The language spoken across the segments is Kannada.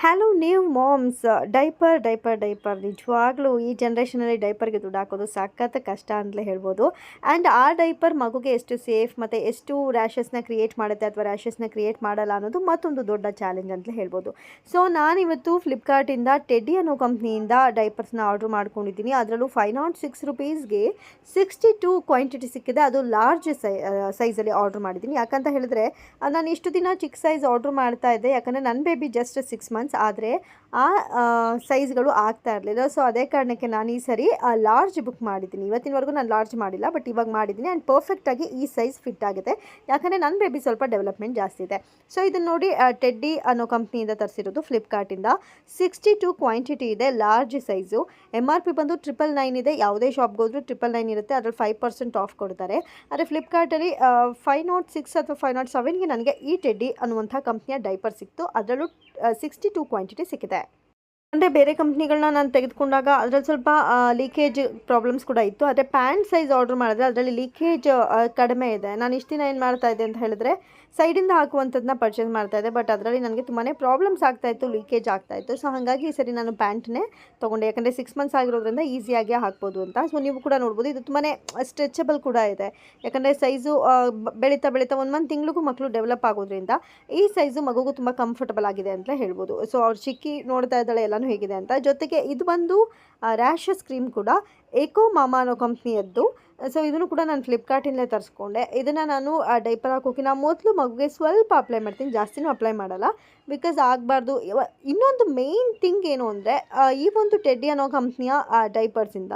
Hello new moms. ಡೈಪರ್ ನಿಜವಾಗ್ಲೂ ಈ ಜನ್ರೇಷನಲ್ಲಿ ಡೈಪರ್ಗೆ ದುಡ್ಡು ಹಾಕೋದು ಸಖತ್ ಕಷ್ಟ ಅಂತಲೇ ಹೇಳ್ಬೋದು. ಆ್ಯಂಡ್ ಆ ಡೈಪರ್ ಮಗುಗೆ ಎಷ್ಟು ಸೇಫ್ ಮತ್ತು ಎಷ್ಟು ರ್ಯಾಷಸ್ನ ಕ್ರಿಯೇಟ್ ಮಾಡುತ್ತೆ ಅಥವಾ ರ್ಯಾಷಸ್ನ ಕ್ರಿಯೇಟ್ ಮಾಡಲ್ಲ ಅನ್ನೋದು ಮತ್ತೊಂದು ದೊಡ್ಡ ಚಾಲೆಂಜ್ ಅಂತಲೇ ಹೇಳ್ಬೋದು. ಸೊ ನಾನಿವತ್ತು ಫ್ಲಿಪ್ಕಾರ್ಟಿಂದ ಟೆಡ್ಡಿ ಅನ್ನೋ ಕಂಪ್ನಿಯಿಂದ ಡೈಪರ್ಸ್ನ ಆರ್ಡ್ರ್ ಮಾಡ್ಕೊಂಡಿದ್ದೀನಿ. ಅದರಲ್ಲೂ ₹506ಗೆ 62 ಕ್ವಾಂಟಿಟಿ ಸಿಕ್ಕಿದೆ. ಅದು ಲಾರ್ಜ್ ಸೈಜಲ್ಲಿ ಆರ್ಡ್ರ್ ಮಾಡಿದ್ದೀನಿ. ಯಾಕಂತ ಹೇಳಿದ್ರೆ ನಾನು ಇಷ್ಟು ದಿನ ಚಿಕ್ಕ ಸೈಜ್ ಆರ್ಡ್ರ್ ಮಾಡ್ತಾ ಇದ್ದೆ, ಯಾಕಂದರೆ ನನ್ನ ಬೇಬಿ ಜಸ್ಟ್ 6 ಮಂತ್ಸ್. ಆದರೆ ಆ ಸೈಜ್ಗಳು ಆಗ್ತಾ ಇರಲಿಲ್ಲ. ಸೊ ಅದೇ ಕಾರಣಕ್ಕೆ ನಾನು ಈ ಸರಿ ಲಾರ್ಜ್ ಬುಕ್ ಮಾಡಿದ್ದೀನಿ. ಇವತ್ತಿನವರೆಗೂ ನಾನು ಲಾರ್ಜ್ ಮಾಡಿಲ್ಲ, ಬಟ್ ಇವಾಗ ಮಾಡಿದ್ದೀನಿ. ಆ್ಯಂಡ್ ಪರ್ಫೆಕ್ಟಾಗಿ ಈ ಸೈಜ್ ಫಿಟ್ ಆಗುತ್ತೆ, ಯಾಕಂದರೆ ನನ್ನ ಬೇಬಿ ಸ್ವಲ್ಪ ಡೆವಲಪ್ಮೆಂಟ್ ಜಾಸ್ತಿ ಇದೆ. ಸೊ ಇದನ್ನು ನೋಡಿ, ಟೆಡ್ಡಿ ಅನ್ನೋ ಕಂಪ್ನಿಯಿಂದ ತರಿಸಿರೋದು ಫ್ಲಿಪ್ಕಾರ್ಟಿಂದ. 62 ಕ್ವಾಂಟಿಟಿ ಇದೆ, ಲಾರ್ಜ್ ಸೈಜು. MRP ಬಂದು 999 ಇದೆ. ಯಾವುದೇ ಶಾಪ್ಗೆ ಹೋದರೂ 999 ಇರುತ್ತೆ. ಅದರಲ್ಲಿ 5% ಆಫ್ ಕೊಡ್ತಾರೆ. ಆದರೆ ಫ್ಲಿಪ್ಕಾರ್ಟಲ್ಲಿ 506 ಅಥವಾ 507ಗೆ ನನಗೆ ಈ ಟೆಡ್ಡಿ ಅನ್ನುವಂಥ ಕಂಪ್ನಿಯ ಡೈಪರ್ ಸಿಕ್ತು. ಅದರಲ್ಲೂ 62 ಕ್ವಾಂಟಿಟಿ ಸಿಕ್ಕಿದೆ. ಅಂದರೆ ಬೇರೆ ಕಂಪ್ನಿಗಳನ್ನ ನಾನು ತೆಗೆದುಕೊಂಡಾಗ ಅದರಲ್ಲಿ ಸ್ವಲ್ಪ ಲೀಕೇಜ್ ಪ್ರಾಬ್ಲಮ್ಸ್ ಕೂಡ ಇತ್ತು. ಆದರೆ ಪ್ಯಾಂಟ್ ಸೈಜ್ ಆರ್ಡ್ರ್ ಮಾಡಿದ್ರೆ ಅದರಲ್ಲಿ ಲೀಕೇಜ್ ಕಡಿಮೆ ಇದೆ. ನಾನು ಇಷ್ಟು ದಿನ ಏನು ಮಾಡ್ತಾಯಿದ್ದೆ ಅಂತ ಹೇಳಿದ್ರೆ ಸೈಡಿಂದ ಹಾಕುವಂಥದ್ದನ್ನ ಪರ್ಚೇಸ್ ಮಾಡ್ತಾಯಿದ್ದೆ, ಬಟ್ ಅದರಲ್ಲಿ ನನಗೆ ತುಂಬಾ ಪ್ರಾಬ್ಲಮ್ಸ್ ಆಗ್ತಾಯಿತ್ತು, ಲೀಕೇಜ್ ಆಗ್ತಾಯಿತ್ತು. ಸೊ ಹಾಗಾಗಿ ಈ ಸರಿ ನಾನು ಪ್ಯಾಂಟ್ನೇ ತೊಗೊಂಡೆ, ಯಾಕಂದರೆ 6 ಮಂತ್ಸ್ ಆಗಿರೋದ್ರಿಂದ ಈಸಿಯಾಗಿ ಹಾಕ್ಬೋದು ಅಂತ. ಸೊ ನೀವು ಕೂಡ ನೋಡ್ಬೋದು, ಇದು ತುಂಬಾ ಸ್ಟ್ರೆಚಬಲ್ ಕೂಡ ಇದೆ. ಯಾಕಂದರೆ ಸೈಜು ಬೆಳೀತಾ 1 ತಿಂಗಳಿಗೂ ಮಕ್ಕಳು ಡೆವಲಪ್ ಆಗೋದ್ರಿಂದ ಈ ಸೈಜು ಮಗುಗೂ ತುಂಬ ಕಂಫರ್ಟಬಲ್ ಆಗಿದೆ ಅಂತ ಹೇಳ್ಬೋದು. ಸೊ ಅವ್ರು ಚಿಕ್ಕಿ ನೋಡ್ತಾ ಇದ್ದಾಳೆ ಎಲ್ಲನೂ ಹೇಗಿದೆ ಅಂತ. ಜೊತೆಗೆ ಇದು ಬಂದು ರ್ಯಾಷಸ್ ಕ್ರೀಮ್ ಕೂಡ ಏಕೋ ಮಾಮಾ ಅನ್ನೋ ಕಂಪ್ನಿಯದ್ದು. ಸೊ ಇದನ್ನು ಕೂಡ ನಾನು ಫ್ಲಿಪ್ಕಾರ್ಟಿಂದಲೇ ತರಿಸ್ಕೊಂಡೆ. ಇದನ್ನು ನಾನು ಡೈಪರ್ ಹಾಕೋಕ್ಕಿಂತ ಮೊದಲು ಮಗುಗೆ ಸ್ವಲ್ಪ ಅಪ್ಲೈ ಮಾಡ್ತೀನಿ, ಜಾಸ್ತಿನೂ ಅಪ್ಲೈ ಮಾಡಲ್ಲ, ಬಿಕಾಸ್ ಆಗಬಾರ್ದು. ಇನ್ನೊಂದು ಮೇಯ್ನ್ ಥಿಂಗ್ ಏನು ಅಂದರೆ, ಈ ಒಂದು ಟೆಡ್ಡಿ ಅನ್ನೋ ಕಂಪ್ನಿಯ ಡೈಪರ್ಸಿಂದ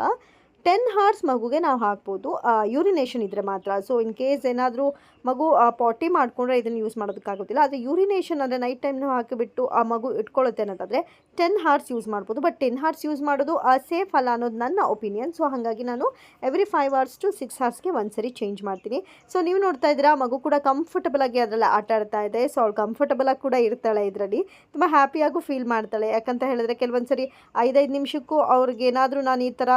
10 hours ಮಗುಗೆ ನಾವು ಹಾಕ್ಬೋದು, ಯೂರಿನೇಷನ್ ಇದ್ದರೆ ಮಾತ್ರ. ಸೊ ಇನ್ ಕೇಸ್ ಏನಾದರೂ ಮಗು ಪಾಟಿ ಮಾಡಿಕೊಂಡ್ರೆ ಇದನ್ನು ಯೂಸ್ ಮಾಡೋದಕ್ಕಾಗೋದಿಲ್ಲ. ಆದರೆ ಯೂರಿನೇಷನ್ ಅಂದರೆ ನೈಟ್ ಟೈಮ್ನ ಹಾಕಿಬಿಟ್ಟು ಆ ಮಗು ಇಟ್ಕೊಳ್ಳುತ್ತೆ ಅನ್ನೋದಾದರೆ 10 hours ಯೂಸ್ ಮಾಡ್ಬೋದು. ಬಟ್ 10 hours ಯೂಸ್ ಮಾಡೋದು ಸೇಫ್ ಅಲ್ಲ ಅನ್ನೋದು ನನ್ನ ಒಪಿನಿಯನ್. ಸೊ ಹಾಗಾಗಿ ನಾನು ಎವ್ರಿ 5 hours to 6 hoursಗೆ ಒಂದ್ಸರಿ ಚೇಂಜ್ ಮಾಡ್ತೀನಿ. ಸೊ ನೀವು ನೋಡ್ತಾ ಇದ್ದೀರಾ, ಮಗು ಕೂಡ ಕಂಫರ್ಟಬಲಾಗಿ ಅದರಲ್ಲಿ ಆಟ ಆಡ್ತಾ ಇದೆ. ಸೊ ಅವಳು ಕಂಫರ್ಟಬಲಾಗಿ ಕೂಡ ಇರ್ತಾಳೆ, ಇದರಲ್ಲಿ ತುಂಬ ಹ್ಯಾಪಿಯಾಗೂ ಫೀಲ್ ಮಾಡ್ತಾಳೆ. ಯಾಕಂತ ಹೇಳಿದ್ರೆ ಕೆಲವೊಂದು ಸರಿ 5 ನಿಮಿಷಕ್ಕೂ ಅವ್ರಿಗೇನಾದರೂ ನಾನು ಈ ಥರ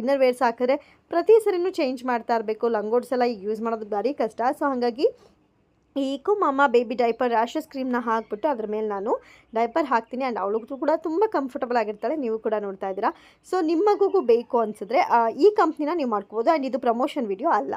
ಇನ್ನರ್ ವೇರ್ಸ್ ಹಾಕಿದ್ರೆ ಪ್ರತಿ ಸರಿನೂ ಚೇಂಜ್ ಮಾಡ್ತಾ ಇರಬೇಕು. ಲಂಗೋಟ್ಸ್ ಎಲ್ಲ ಯೂಸ್ ಮಾಡೋದು ಭಾರಿ ಕಷ್ಟ. ಸೊ ಹಾಗಾಗಿ ಈ ಏಕೋ ಮಾಮಾ ಬೇಬಿ ಡೈಪರ್ ರ್ಯಾಷಸ್ ಕ್ರೀಮ್ನ ಹಾಕ್ಬಿಟ್ಟು ಅದ್ರ ಮೇಲೆ ನಾನು ಡೈಪರ್ ಹಾಕ್ತೀನಿ. ಆ್ಯಂಡ್ ಅವಳಿಗೂ ಕೂಡ ತುಂಬ ಕಂಫರ್ಟಬಲ್ ಆಗಿರ್ತಾಳೆ. ನೀವು ಕೂಡ ನೋಡ್ತಾ ಇದ್ದೀರಾ. ಸೊ ನಿಮ್ಮ ಮಗುಗೂ ಬೇಕು ಅನಿಸಿದ್ರೆ ಈ ಕಂಪ್ನಿನ ನೀವು ಮಾಡ್ಕೋಬೋದು. ಆ್ಯಂಡ್ ಇದು ಪ್ರಮೋಷನ್ ವಿಡಿಯೋ ಅಲ್ಲ.